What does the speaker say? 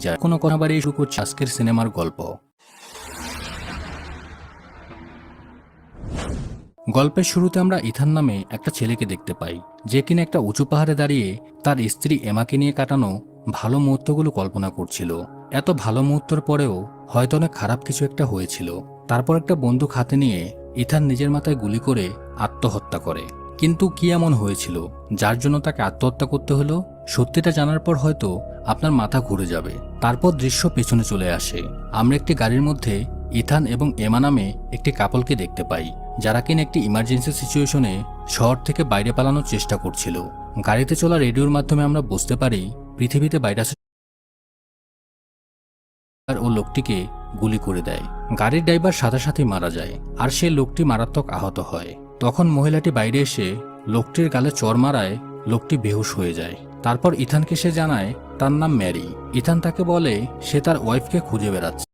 যায়। কোনো কথা বাড়িয়ে শুরু করছি আজকের সিনেমার গল্প। গল্পের শুরুতে আমরা ইথান নামে একটা ছেলেকে দেখতে পাই, যে কিনা একটা উঁচু পাহাড়ে দাঁড়িয়ে তার স্ত্রী এমাকে নিয়ে কাটানো ভালো মুহূর্তগুলো কল্পনা করছিল। এত ভালো মুহূর্তের পরেও হয়তো অনেক খারাপ কিছু একটা হয়েছিল। তারপর একটা বন্দুক হাতে নিয়ে ইথান নিজের মাথায় গুলি করে আত্মহত্যা করে। কিন্তু কি এমন হয়েছিল যার জন্য তাকে আত্মহত্যা করতে হলো? সত্যিটা জানার পর হয়তো আপনার মাথা ঘুরে যাবে। তারপর দৃশ্য পেছনে চলে আসে। আমরা একটি গাড়ির মধ্যে ইথান এবং এমা নামে একটি কাপলকে দেখতে পাই, যারা কিনা একটি ইমার্জেন্সি সিচুয়েশনে শহর থেকে বাইরে পালানোর চেষ্টা করছিল। গাড়িতে চলা রেডিওর মাধ্যমে আমরা বুঝতে পারি পৃথিবীতে ভাইরাস ও লোকটিকে গুলি করে দেয়। গাড়ির ড্রাইভার সাথে সাথে মারা যায়, আর সে লোকটি মারাত্মক আহত হয়। তখন মহিলাটি বাইরে এসে লোকটির গালে চড় মারায় লোকটি বেহুশ হয়ে যায়। তারপর ইথানকে সে জানায় তার নাম ম্যারি। ইথান তাকে বলে সে তার ওয়াইফকে খুঁজে বেড়াচ্ছে।